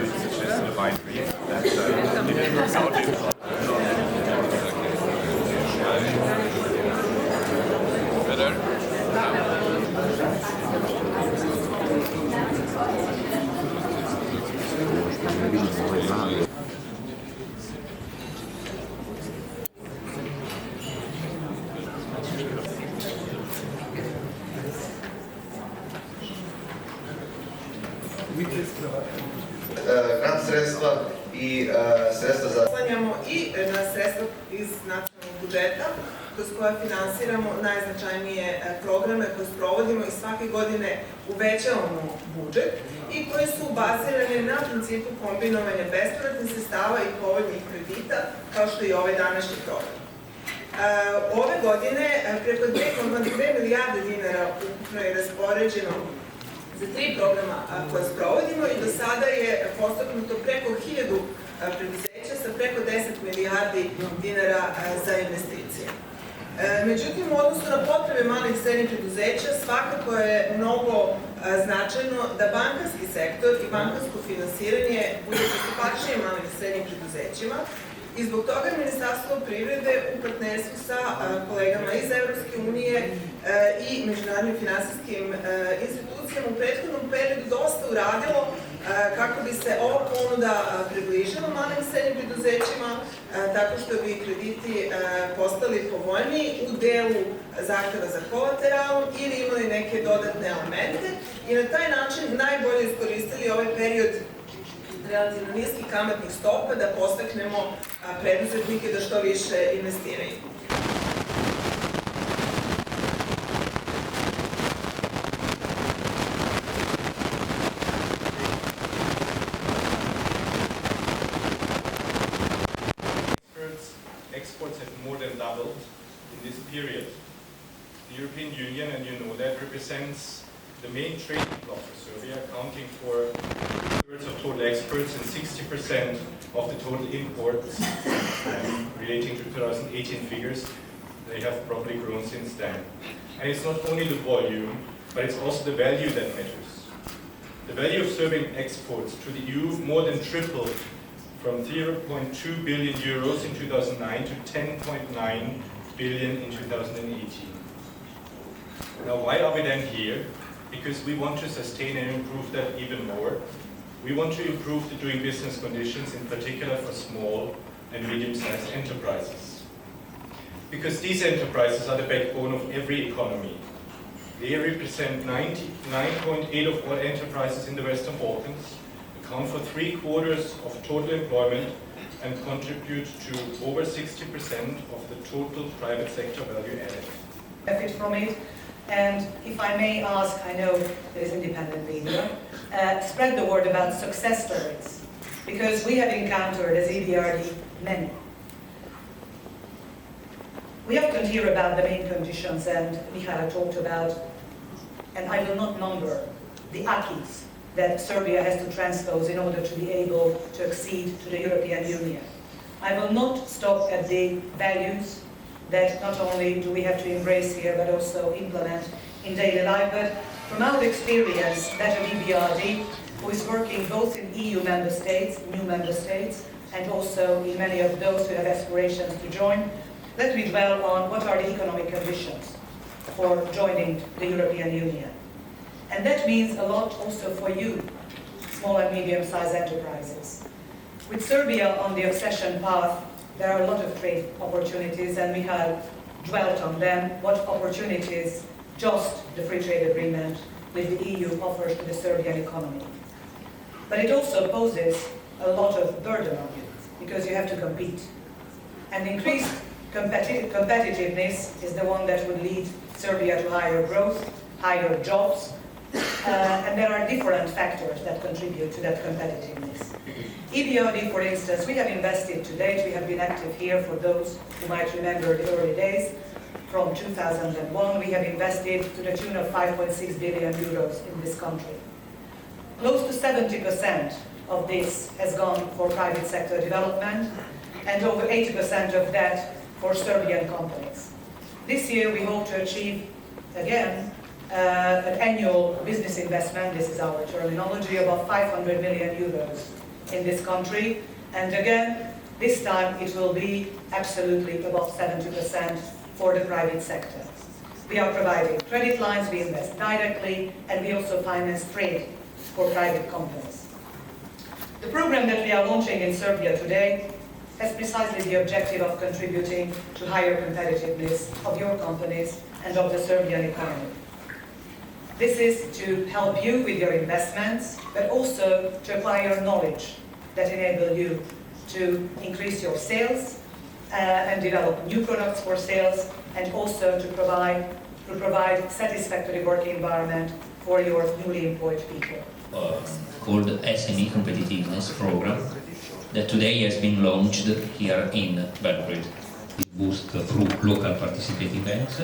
such as the binary that works out. grant sredstva i sredstva za... Oslanjamo i na sredstva iz nacionalnog budžeta, kroz koje finansiramo najznačajnije programe koje sprovodimo i svake godine uvećavamo budžet i koji su bazirane na principu kombinovanja bespovratnih sredstava i povoljnih kredita, kao što je ovaj današnji program. Ove godine preko 2,2 milijarde dinara ukupno je raspoređeno za 3 programa koje sprovodimo i do sada je postaknuto preko 1000 preduzeća sa preko 10 milijardi dinara za investicije. Međutim, u odnosu na potrebe malih i srednjih preduzeća, svakako je mnogo značajno da bankarski sektor i bankarsko finansiranje bude pristupačnije malim i srednjim preduzećima i zbog toga Ministarstvo privrede u partnerstvu sa kolegama iz Evropske unije i međunarodnim finansijskim institucijama u prethodnom periodu dosta uradilo kako bi se ova ponuda približila malim i srednjim preduzećima, tako što bi krediti postali povoljniji u delu zahteva za kolateralom ili imali neke dodatne elemente i na taj način najbolje iskoristili ovaj period relativno niskih kamatnih stopa da postaknemo preduzetnike da što više investiraju. Exports have more than doubled in this period. The European Union, and you know that, represents the main trading bloc for Serbia, accounting for 2/3 of total exports and 60% of the total imports. Relating to 2018 figures, they have probably grown since then. And it's not only the volume, but it's also the value that matters. The value of Serbian exports to the EU more than tripled from 0.2 billion euros in 2009 to 10.9 billion in 2018. Now, why are we then here? Because we want to sustain and improve that even more. We want to improve the doing business conditions, in particular for small and medium-sized enterprises. Because these enterprises are the backbone of every economy. They represent 99.8% of all enterprises in the Western Balkans, account for 3/4 of total employment, and contribute to over 60% of the total private sector value added. Benefit from it. And if I may ask, I know there's independent media, spread the word about success stories, because we have encountered as EBRD many. We often hear about the main conditions, and Mihaela talked about, and I will not number the acquis that Serbia has to transpose in order to be able to accede to the European Union. I will not stop at the values that not only do we have to embrace here, but also implement in daily life. But from our experience, that of EBRD, who is working both in EU member states, new member states, and also in many of those who have aspirations to join, let me dwell on what are the economic conditions for joining the European Union. And that means a lot also for you, small and medium-sized enterprises. With Serbia on the accession path, there are a lot of trade opportunities, and we have dwelt on them, what opportunities just the free trade agreement with the EU offers to the Serbian economy. But it also poses a lot of burden on you, because you have to compete. And increased competitiveness is the one that would lead Serbia to higher growth, higher jobs, and there are different factors that contribute to that competitiveness. EBRD, for instance, we have invested to date, we have been active here for those who might remember the early days. From 2001, we have invested to the tune of 5.6 billion euros in this country. Close to 70% of this has gone for private sector development, and over 80% of that for Serbian companies. This year, we hope to achieve, again, an annual business investment, this is our terminology, about 500 million euros in this country. And again, this time it will be absolutely above 70% for the private sector. We are providing credit lines, we invest directly, and we also finance trade for private companies. The program that we are launching in Serbia today has precisely the objective of contributing to higher competitiveness of your companies and of the Serbian economy. This is to help you with your investments, but also to acquire knowledge that enable you to increase your sales and develop new products for sales, and also to provide satisfactory working environment for your newly employed people. Called SME Competitiveness Program that today has been launched here in Belgrade. It boosts through local participating banks